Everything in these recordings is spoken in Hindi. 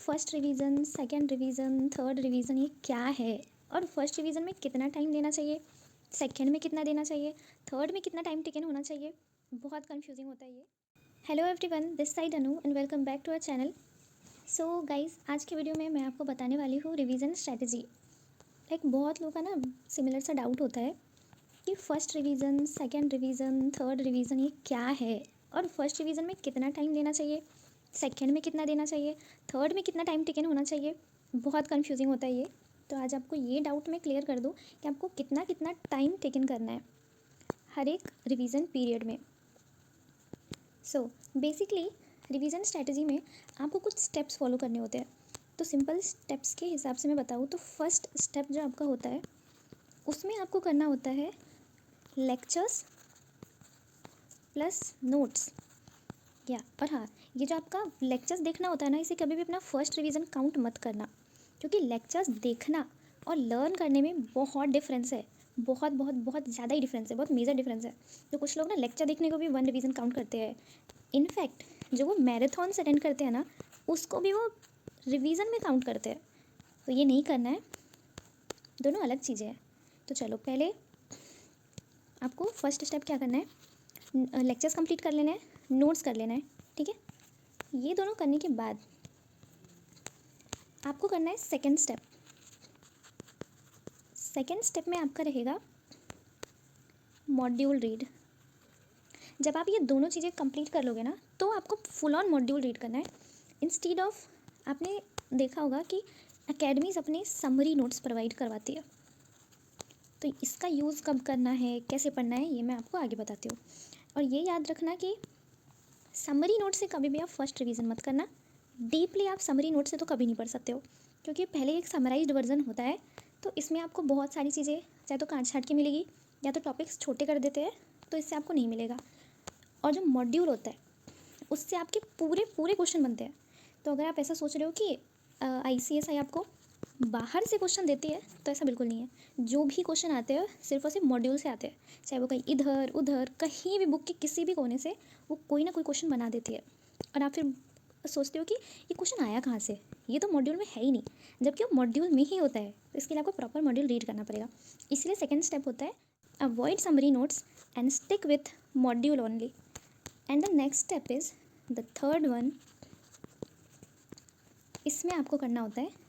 First revision, second revision, third revision ये क्या है, और फर्स्ट रिवीजन में कितना टाइम देना चाहिए, सेकंड में कितना देना चाहिए, थर्ड में कितना टाइम टेकन होना चाहिए, बहुत कंफ्यूजिंग होता है ये। Hello everyone, this side Anu and welcome back to our channel. So guys, आज के वीडियो में मैं आपको बताने वाली हूँ रिवीजन स्ट्रैटेजी। बहुत लोगों का ना सिमिलर सा डाउट होता है कि first revision, second revision, third revision ये क्या है, और फर्स्ट रिवीजन में कितना टाइम देना चाहिए, सेकंड में कितना देना चाहिए, थर्ड में कितना टाइम टेकन होना चाहिए। बहुत कंफ्यूजिंग होता है ये। तो आज आपको ये डाउट मैं क्लियर कर दूँ कि आपको कितना कितना टाइम टेकन करना है हर एक रिवीजन पीरियड में। सो बेसिकली रिवीजन स्ट्रैटेजी में आपको कुछ स्टेप्स फॉलो करने होते हैं। तो सिंपल स्टेप्स के हिसाब से मैं बताऊँ तो फर्स्ट स्टेप जो आपका होता है उसमें आपको करना होता है लेक्चर्स प्लस नोट्स। और हाँ, ये जो आपका लेक्चर्स देखना होता है ना, इसे कभी भी अपना फर्स्ट रिवीजन काउंट मत करना, क्योंकि लेक्चर्स देखना और लर्न करने में बहुत डिफरेंस है। बहुत बहुत बहुत ज़्यादा ही डिफरेंस है, बहुत मेजर डिफरेंस है। तो कुछ लोग ना लेक्चर देखने को भी वन रिवीजन काउंट करते हैं। इनफैक्ट जो वो मैराथन्स अटेंड करते हैं ना, उसको भी वो रिवीजन में काउंट करते हैं। तो ये नहीं करना है, दोनों अलग चीज़ें हैं। तो चलो, पहले आपको फर्स्ट स्टेप क्या करना है, लेक्चर्स कंप्लीट कर लेना है, नोट्स कर लेना है, ठीक है। ये दोनों करने के बाद आपको करना है सेकंड स्टेप। सेकंड स्टेप में आपका रहेगा मॉड्यूल रीड। जब आप ये दोनों चीज़ें कंप्लीट कर लोगे ना, तो आपको फुल ऑन मॉड्यूल रीड करना है। इंस्टीड ऑफ, आपने देखा होगा कि एकेडमीज़ अपने समरी नोट्स प्रोवाइड करवाती है। तो इसका यूज़ कब करना है, कैसे पढ़ना है, ये मैं आपको आगे बताती हूँ। और ये याद रखना कि समरी नोट से कभी भी आप फर्स्ट रिवीजन मत करना। डीपली आप समरी नोट से तो कभी नहीं पढ़ सकते हो, क्योंकि पहले एक समराइज्ड वर्जन होता है। तो इसमें आपको बहुत सारी चीज़ें चाहे तो काट छाट के मिलेगी, या तो टॉपिक्स छोटे कर देते हैं, तो इससे आपको नहीं मिलेगा। और जो मॉड्यूल होता है उससे आपके पूरे पूरे क्वेश्चन बनते हैं। तो अगर आप ऐसा सोच रहे हो कि ICSI आपको बाहर से क्वेश्चन देती है, तो ऐसा बिल्कुल नहीं है। जो भी क्वेश्चन आते हैं सिर्फ और सिर्फ मॉड्यूल से आते हैं, चाहे वो कहीं इधर उधर कहीं भी बुक के किसी भी कोने से वो कोई ना कोई क्वेश्चन बना देती है। और आप फिर सोचते हो कि ये क्वेश्चन आया कहाँ से, ये तो मॉड्यूल में है ही नहीं, जबकि वो मॉड्यूल में ही होता है। तो इसके लिए आपको प्रॉपर मॉड्यूल रीड करना पड़ेगा। इसलिए सेकेंड स्टेप होता है avoid summary notes and stick with module only. And the next step is the third one. इसमें आपको करना होता है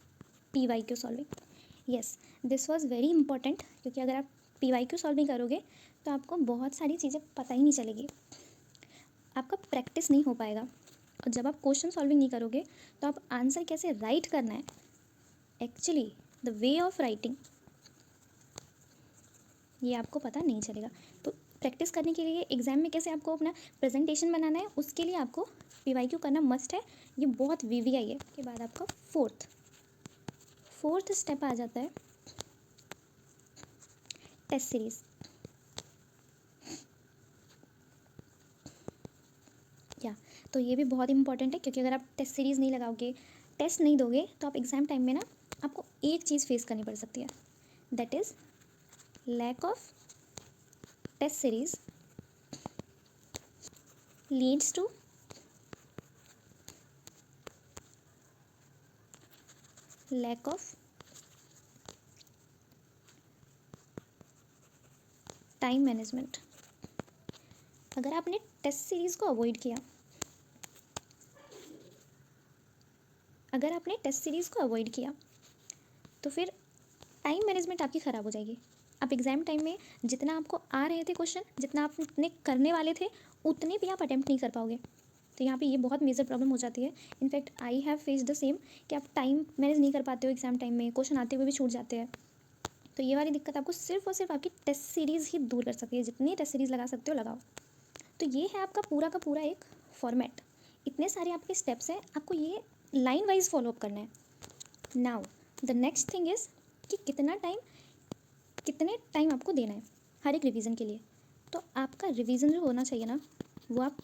PYQ solving. Yes, this was very important, क्योंकि अगर आप PYQ सॉल्विंग करोगे तो आपको बहुत सारी चीज़ें पता ही नहीं चलेगी, आपका प्रैक्टिस नहीं हो पाएगा। और जब आप क्वेश्चन सॉल्विंग नहीं करोगे तो आप आंसर कैसे राइट करना है, actually the way of writing, ये आपको पता नहीं चलेगा। तो प्रैक्टिस करने के लिए एग्ज़ाम में कैसे आपको अपना प्रेजेंटेशन बनाना है, उसके लिए आपको PYQ करना मस्ट है। ये बहुत VVI है। के बाद आपका फोर्थ स्टेप आ जाता है टेस्ट सीरीज़। तो ये भी बहुत इंपॉर्टेंट है, क्योंकि अगर आप टेस्ट सीरीज़ नहीं लगाओगे, टेस्ट नहीं दोगे, तो आप एग्ज़ाम टाइम में ना आपको एक चीज़ फेस करनी पड़ सकती है, that is lack of test series leads to lack of time management. अगर आपने टेस्ट सीरीज़ को अवॉइड किया, तो फिर टाइम मैनेजमेंट आपकी ख़राब हो जाएगी। आप एग्ज़ाम टाइम में जितना आपको आ रहे थे क्वेश्चन, जितना आपने करने वाले थे, उतने भी आप अटेम्प्ट नहीं कर पाओगे। तो यहाँ पे ये बहुत मेजर प्रॉब्लम हो जाती है। In fact I have face the same, कि आप टाइम मैनेज नहीं कर पाते हो एग्ज़ाम टाइम में, क्वेश्चन आते हुए भी छूट जाते हैं। तो ये वाली दिक्कत आपको सिर्फ और सिर्फ आपकी टेस्ट सीरीज़ ही दूर कर सकती है। जितनी टेस्ट सीरीज़ लगा सकते हो लगाओ। तो ये है आपका पूरा का पूरा एक फॉर्मेट। इतने सारे आपके स्टेप्स हैं, आपको ये लाइन वाइज फॉलो अप करना है। Now the next thing is कि कितने टाइम आपको देना है हर एक रिवीजन के लिए। तो आपका रिवीजन जो होना चाहिए ना, वो आप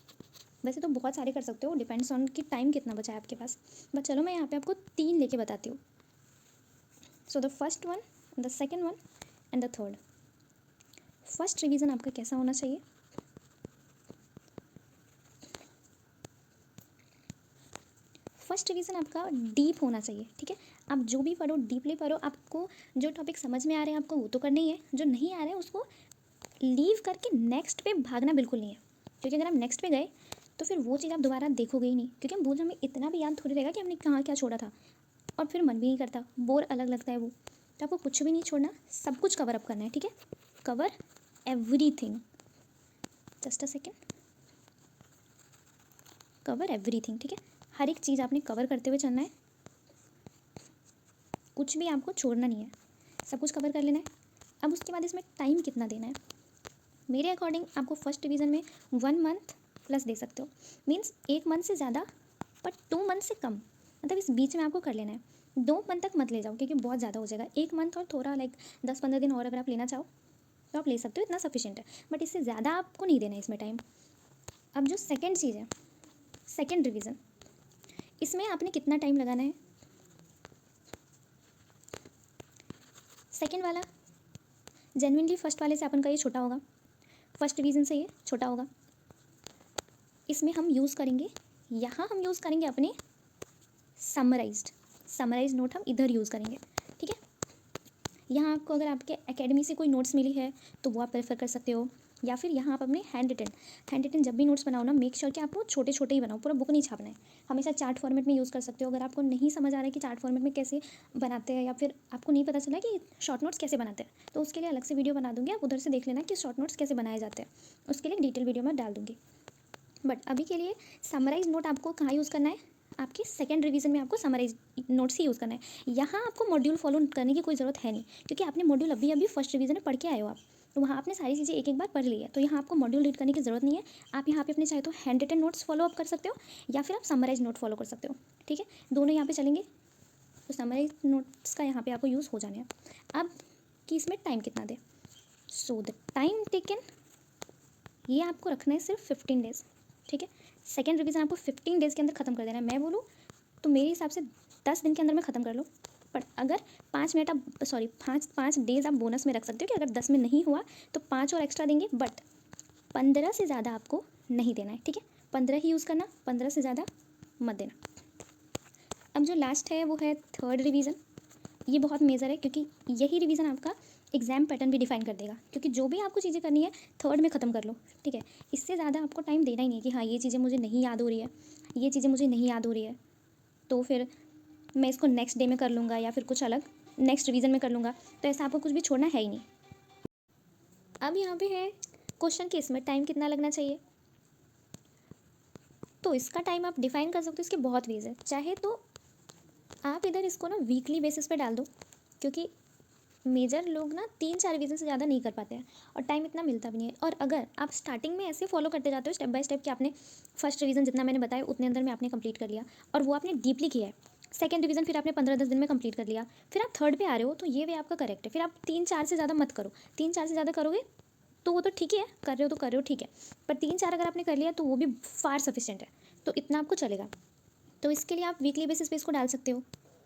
वैसे तो बहुत सारे कर सकते हो, डिपेंड्स ऑन कि टाइम कितना बचा है आपके पास। बट चलो, मैं यहाँ पे आपको 3 लेके बताती हूँ। So the first one, the second one and the third. First revision आपका कैसा होना चाहिए, फर्स्ट रिवीजन आपका डीप होना चाहिए, ठीक है। आप जो भी पढ़ो डीपली पढ़ो, आपको जो टॉपिक समझ में आ रहे हैं आपको वो तो करना ही है, जो नहीं आ रहे हैं उसको लीव करके नेक्स्ट पे भागना बिल्कुल नहीं है, क्योंकि अगर आप नेक्स्ट पे गए तो फिर वो चीज़ आप दोबारा देखोगे ही नहीं, क्योंकि हम भूल हमें इतना भी याद थोड़ी रहेगा कि हमने कहाँ क्या छोड़ा था, और फिर मन भी नहीं करता, बोर अलग लगता है वो। तो आपको कुछ भी नहीं छोड़ना, सब कुछ कवर अप करना है, ठीक है। Cover everything, just a second, cover everything, ठीक है। हर एक चीज़ आपने कवर करते हुए चलना है, कुछ भी आपको छोड़ना नहीं है, सब कुछ कवर कर लेना है। अब उसके बाद इसमें टाइम कितना देना है, मेरे अकॉर्डिंग आपको फर्स्ट डिवीज़न में 1 मंथ प्लस दे सकते हो, मीन्स 1 मंथ से ज़्यादा बट 2 मंथ से कम, मतलब इस बीच में आपको कर लेना है। 2 मंथ तक मत ले जाओ क्योंकि बहुत ज़्यादा हो जाएगा। 1 मंथ और थोड़ा लाइक 10-15 दिन और अगर आप लेना चाहो तो आप ले सकते हो, इतना सफिशिएंट है, बट इससे ज़्यादा आपको नहीं देना है इसमें टाइम। अब जो सेकेंड चीज़ है, सेकेंड रिवीजन, इसमें आपने कितना टाइम लगाना है। सेकेंड वाला जेन्युइनली फर्स्ट वाले से अपन का ये छोटा होगा, फर्स्ट रिवीजन से ये छोटा होगा। इसमें हम यूज़ करेंगे, यहाँ हम यूज़ करेंगे अपने समराइज्ड नोट हम इधर यूज़ करेंगे, ठीक है। यहाँ आपको अगर आपके एकेडमी से कोई नोट्स मिली है तो वो आप प्रेफर कर सकते हो, या फिर यहाँ आप अपने हैंड रिटन जब भी नोट्स बनाओ ना, मेक श्योर कि आप वो छोटे छोटे ही बनाओ, पूरा बुक नहीं छापना है। हमेशा चार्ट फॉर्मेट में यूज़ कर सकते हो, अगर आपको नहीं समझ आ रहा है कि चार्ट फॉर्मेट में कैसे बनाते हैं, या फिर आपको नहीं पता चला कि शॉर्ट नोट्स कैसे बनाते हैं, तो उसके लिए अलग से वीडियो बना दूँगी, आप उधर से देख लेना कि शॉर्ट नोट्स कैसे बनाए जाते हैं, उसके लिए डिटेल वीडियो में डाल दूँगी। बट अभी के लिए समराइज नोट आपको कहाँ यूज़ करना है, आपकी सेकेंड रिवीजन में आपको समराइज नोट्स ही यूज़ करना है। यहाँ आपको मॉड्यूल फॉलो करने की कोई ज़रूरत है नहीं, क्योंकि आपने मॉड्यूल अभी फर्स्ट रिवीजन में पढ़ के आए हो आप, तो वहाँ आपने सारी चीज़ें एक एक बार पढ़ ली है, तो यहाँ आपको मॉड्यूल रीड करने की ज़रूरत नहीं है। आप यहाँ पे अपने चाहे तो handwritten notes follow up कर सकते हो, या फिर आप समराइज नोट फॉलो कर सकते हो, ठीक है, दोनों यहाँ पे चलेंगे। तो समराइज नोट्स का यहाँ पे आपको यूज़ हो जाने हैं। अब कि इसमें टाइम कितना दे, सो द टाइम टेकन ये आपको रखना है सिर्फ 15 डेज़, ठीक है। सेकेंड रिवीजन आपको 15 डेज़ के अंदर ख़त्म कर देना है। मैं बोलूँ तो मेरे हिसाब से 10 दिन के अंदर में ख़त्म कर लो, पर अगर 5 डेज़ आप बोनस में रख सकते हो कि अगर 10 में नहीं हुआ तो 5 और एक्स्ट्रा देंगे, बट 15 से ज़्यादा आपको नहीं देना है, ठीक है। 15 ही यूज़ करना, 15 से ज़्यादा मत देना। अब जो लास्ट है वो है थर्ड रिवीजन। ये बहुत मेजर है, क्योंकि यही रिवीजन आपका एग्जाम पैटर्न भी डिफाइन कर देगा, क्योंकि जो भी आपको चीज़ें करनी है थर्ड में ख़त्म कर लो, ठीक है। इससे ज़्यादा आपको टाइम देना ही नहीं है कि हाँ ये चीज़ें मुझे नहीं याद हो रही है, ये चीज़ें मुझे नहीं याद हो रही है, तो फिर मैं इसको नेक्स्ट डे में कर लूँगा, या फिर कुछ अलग नेक्स्ट रिवीजन में कर लूँगा, तो ऐसा आपको कुछ भी छोड़ना है ही नहीं। अब यहाँ पे है क्वेश्चन कि इसमें टाइम कितना लगना चाहिए, तो इसका टाइम आप डिफाइन कर सकते हो, इसके बहुत वेज है। चाहे तो आप इधर इसको ना वीकली बेसिस पे डाल दो, क्योंकि मेजर लोग ना 3-4 रिवीजन से ज़्यादा नहीं कर पाते हैं और टाइम इतना मिलता भी नहीं है। और अगर आप स्टार्टिंग में ऐसे फॉलो करते जाते हो स्टेप बाय स्टेप कि आपने फर्स्ट रिवीजन जितना मैंने बताया उतने अंदर में आपने कंप्लीट कर लिया, और वो आपने डीपली किया है, सेकंड रिवीजन फिर आपने 15-10 दिन में कंप्लीट कर लिया, फिर आप थर्ड पे आ रहे हो, तो ये वे आपका करेक्ट है। फिर आप 3-4 से ज़्यादा मत करो, 3-4 से ज़्यादा करोगे तो वो तो ठीक ही है, कर रहे हो तो कर रहे हो, ठीक है, पर 3-4 अगर आपने कर लिया तो वो भी फार सफिशिएंट है, तो इतना आपको चलेगा। तो इसके लिए आप वीकली बेसिस पे इसको डाल सकते हो,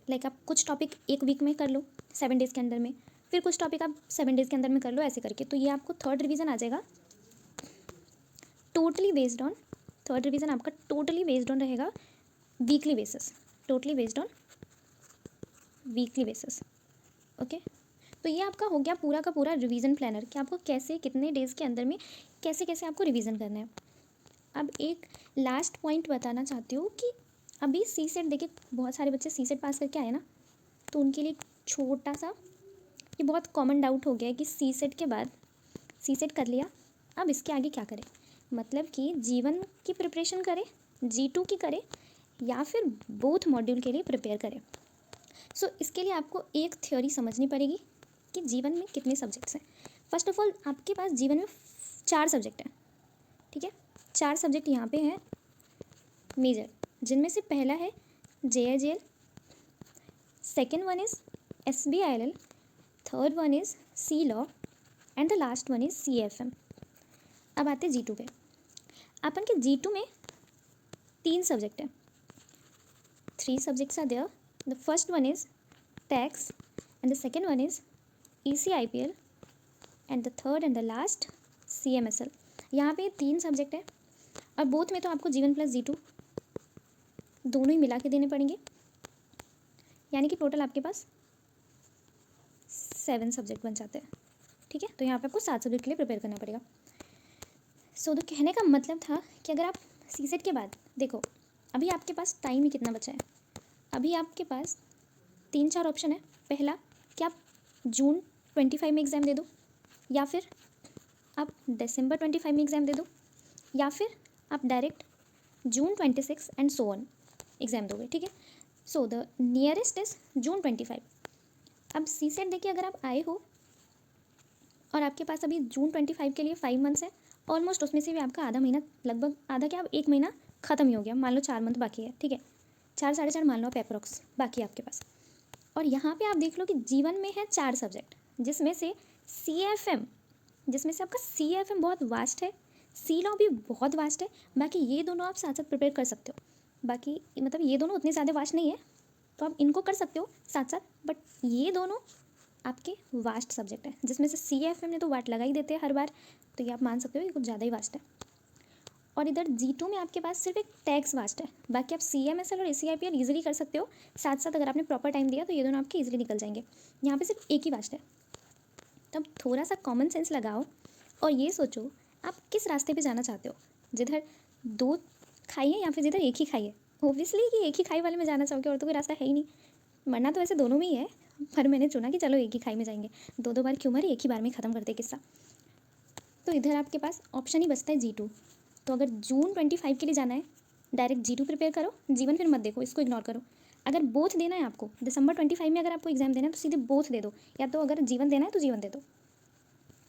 लाइक आप कुछ टॉपिक एक वीक में कर लो 7 डेज़ के अंदर में, फिर कुछ टॉपिक आप 7 डेज़ के अंदर में कर लो, ऐसे करके। तो ये आपको थर्ड रिवीजन आ जाएगा totally based on, third revision आपका टोटली बेस्ड ऑन रहेगा weekly basis, totally based on weekly basis, okay. तो ये आपका हो गया पूरा का पूरा रिवीजन प्लानर कि आपको कैसे कितने डेज़ के अंदर में कैसे कैसे आपको रिवीजन करना है। अब एक लास्ट पॉइंट बताना चाहती हूँ कि अभी सी सेट, देखिए बहुत सारे बच्चे सी सेट पास करके आए ना, तो उनके लिए छोटा सा ये बहुत कॉमन डाउट हो गया है कि सी सेट के बाद सी सेट कर लिया, अब इसके आगे क्या करें, मतलब कि जीवन की प्रिपरेशन करें, G2 की करें, या फिर बोथ मॉड्यूल के लिए प्रिपेयर करें। सो इसके लिए आपको एक थ्योरी समझनी पड़ेगी कि जीवन में कितने सब्जेक्ट्स हैं। फर्स्ट ऑफ ऑल आपके पास जीवन में 4 सब्जेक्ट हैं, ठीक है। 4 सब्जेक्ट यहाँ पे हैं मेजर, जिनमें से पहला है JIGL, second one is SBILL, third one is C law, and the last one is CFM। अब आते हैं G2 पे। अपन के G2 में 3 सब्जेक्ट है, 3 subjects are there. The first one is tax, and the second one is ECIPL, and the third and the last CMSL। यहाँ पे 3 सब्जेक्ट है, और बोथ में तो आपको G1 + G2 दोनों ही मिला के देने पड़ेंगे, यानी कि टोटल आपके पास 7 सब्जेक्ट बन जाते हैं। ठीक है, तो यहाँ पे आपको 7 सब्जेक्ट के लिए प्रिपेयर करना पड़ेगा। सो तो कहने का मतलब था कि अगर आप सीसेट के बाद देखो, अभी आपके पास टाइम ही कितना बचा है। अभी आपके पास 3-4 ऑप्शन है। पहला कि आप जून 25 में एग्ज़ाम दे दो, या फिर आप दिसंबर 25 में एग्ज़ाम दे दो, या फिर आप direct June 26 and so on exam दोगे। ठीक है, सो द नियरेस्ट इज़ जून 25। अब सी सेट देखिए, अगर आप आए हो और आपके पास अभी जून 25 के लिए 5 मंथ्स है, ऑलमोस्ट उसमें से भी आपका आधा महीना, लगभग आधा क्या, अब 1 महीना ख़त्म ही हो गया। मान लो 4 मंथ बाकी है। ठीक है, 4 साढ़े 4 मान लो आप अप्रॉक्स बाकी है आपके पास। और यहाँ पे आप देख लो कि जीवन में है 4 सब्जेक्ट, जिसमें से CFM, जिसमें से आपका CFM बहुत वास्ट है, सी लॉ भी बहुत वास्ट है। बाकी ये दोनों आप साथ साथ प्रिपेयर कर सकते हो। बाकी मतलब ये दोनों उतने ज़्यादा वास्ट नहीं है, तो आप इनको कर सकते हो साथ साथ, बट ये दोनों आपके वास्ट सब्जेक्ट है, जिसमें से CFM ने तो वाट लगा ही देते हैं हर बार, तो ये आप मान सकते हो ये कुछ ज़्यादा ही वास्ट है। और इधर G2 में आपके पास सिर्फ एक टैक्स वास्ट है। बाकी आप CMSL और ACIPL ईजिली कर सकते हो साथ साथ, अगर आपने प्रॉपर टाइम दिया तो ये दोनों आपके ईजिली निकल जाएंगे। यहाँ पे सिर्फ एक ही वास्ट है। तब थोड़ा सा कॉमन सेंस लगाओ और ये सोचो आप किस रास्ते पे जाना चाहते हो, जिधर 2 खाई है या फिर जिधर एक ही खाई है। ओब्वियसली कि एक ही खाई वाले में जाना चाहोगे, और तो कोई रास्ता है ही नहीं। मरना तो वैसे दोनों में ही है, पर मैंने चुना कि चलो एक ही खाई में जाएंगे। 2-2 बार क्यों मरे, एक ही बार में ख़त्म करते किस्सा। तो इधर आपके पास ऑप्शन ही बचता है G2। तो अगर जून 25 के लिए जाना है, डायरेक्ट G2 प्रिपेयर करो, जीवन फिर मत देखो, इसको इग्नोर करो। अगर बोथ देना है आपको, दिसंबर 25 में अगर आपको एग्जाम देना है तो सीधे बोथ दे दो, या तो अगर जीवन देना है तो जीवन दे दो।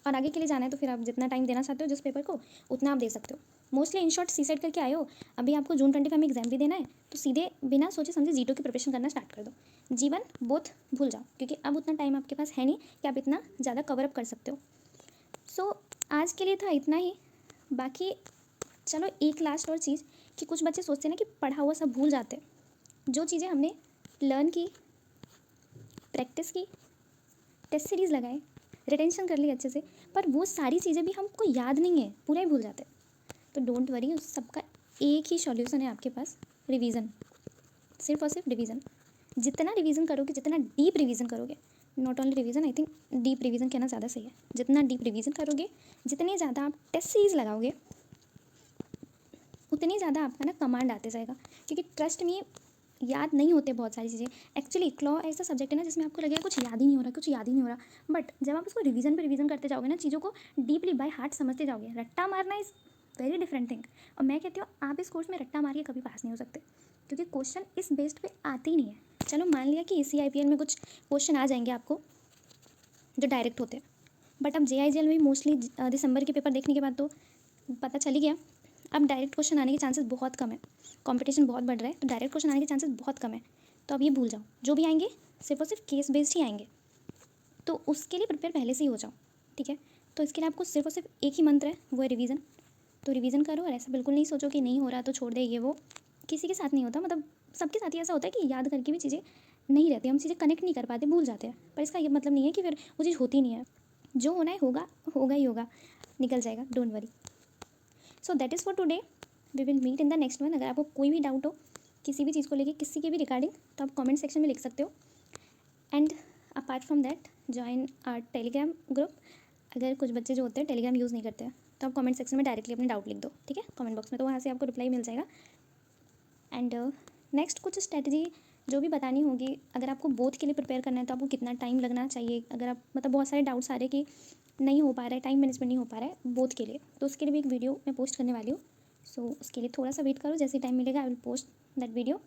और आगे के लिए जाना है तो फिर आप जितना टाइम देना चाहते हो जिस पेपर को, उतना आप दे सकते हो। मोस्टली इन शॉर्ट CSET करके आए हो, अभी आपको जून 25 में एग्जाम भी देना है, तो सीधे बिना सोचे समझे G2 की प्रिपरेशन करना स्टार्ट कर दो। जीवन बोथ भूल जाओ, क्योंकि अब उतना टाइम आपके पास है नहीं कि आप इतना ज़्यादा कवर अप कर सकते हो। सो आज के लिए था इतना ही। बाकी चलो एक लास्ट और चीज़, कि कुछ बच्चे सोचते हैं ना कि पढ़ा हुआ सब भूल जाते हैं। जो चीज़ें हमने लर्न की, प्रैक्टिस की, टेस्ट सीरीज़ लगाए, रिटेंशन कर ली अच्छे से, पर वो सारी चीज़ें भी हमको याद नहीं है, पूरा ही भूल जाते हैं। तो डोंट वरी, उस सबका एक ही सॉल्यूशन है आपके पास, रिवीजन। सिर्फ और सिर्फ रिवीजन। जितना रिवीजन करोगे, जितना डीप रिवीजन करोगे, not only revision, I think deep revision कहना ज़्यादा सही है। जितना डीप रिवीजन करोगे, जितनी ज़्यादा आप टेस्ट सीरीज़ लगाओगे, उतनी ज़्यादा आपका ना कमांड आते जाएगा। क्योंकि ट्रस्ट में याद नहीं होते बहुत सारी चीज़ें। एक्चुअली लॉ ऐसा सब्जेक्ट है ना जिसमें आपको लगेगा कुछ याद ही नहीं हो रहा, कुछ याद ही नहीं हो रहा, बट जब आप उसको रिवीजन पे रिवीजन करते जाओगे ना, चीज़ों को डीपली बाय हार्ट समझते जाओगे। रट्टा मारना इज़ वेरी डिफरेंट थिंग। और मैं कहती हूँ आप इस कोर्स में रट्टा मार के कभी पास नहीं हो सकते, क्योंकि क्वेश्चन इस बेस्ड पे आते ही नहीं है। चलो मान लिया कि ACIPL में कुछ क्वेश्चन आ जाएंगे आपको जो डायरेक्ट होते हैं, बट अब JIGL में मोस्टली दिसंबर के पेपर देखने के बाद तो पता चल ही गया, अब डायरेक्ट क्वेश्चन आने के चांसेस बहुत कम है। कंपटीशन बहुत बढ़ रहा है, तो डायरेक्ट क्वेश्चन आने के चांसेस बहुत कम है। तो अब ये भूल जाओ, जो भी आएंगे सिर्फ और सिर्फ केस बेस्ड ही आएंगे। तो उसके लिए प्रिपेयर पहले से ही हो जाओ। ठीक है, तो इसके लिए आपको सिर्फ और सिर्फ एक ही मंत्र है, वो है रिवीजन। तो रिवीजन करो, और ऐसा बिल्कुल नहीं सोचो कि नहीं हो रहा तो छोड़ दे, ये वो किसी के साथ नहीं होता। मतलब सबके साथ ही ऐसा होता है कि याद करके भी चीज़ें नहीं रहती, हम चीज़ें कनेक्ट नहीं कर पाते, भूल जाते हैं। पर इसका ये मतलब नहीं है कि फिर वो चीज़ होती नहीं है। जो होना है होगा, होगा ही होगा, निकल जाएगा, don't worry. So that is for today, we will meet in the next one. अगर आपको कोई भी डाउट हो किसी भी चीज़ को लेके, किसी के भी रिगार्डिंग, तो आप कमेंट सेक्शन में लिख सकते हो। And apart from that, join our Telegram group. अगर कुछ बच्चे जो होते हैं टेलीग्राम यूज़ नहीं करते हैं, तो आप कमेंट सेक्शन में डायरेक्टली अपने डाउट लिख दो, ठीक है, कमेंट बॉक्स में, तो वहाँ से आपको रिप्लाई मिल जाएगा। एंड नेक्स्ट कुछ स्ट्रेटजी जो भी बतानी होगी, अगर आपको बोथ के लिए प्रिपेयर करना है तो आपको कितना टाइम लगना चाहिए, अगर आप मतलब बहुत सारे डाउट्स आ रहे हैं कि नहीं हो पा रहा है, टाइम मैनेजमेंट नहीं हो पा रहा है बोथ के लिए, तो उसके लिए भी एक वीडियो मैं पोस्ट करने वाली हूँ। सो उसके लिए थोड़ा सा वेट करो, जैसे टाइम मिलेगा I will post that video.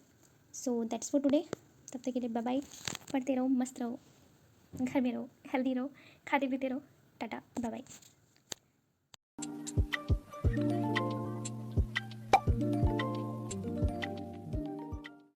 So that's for today. तब तक के लिए बाय बाय। पढ़ते रहो, मस्त रहो, घर में रहो, हेल्दी रहो, खाते पीते रहो। Tata, bye bye.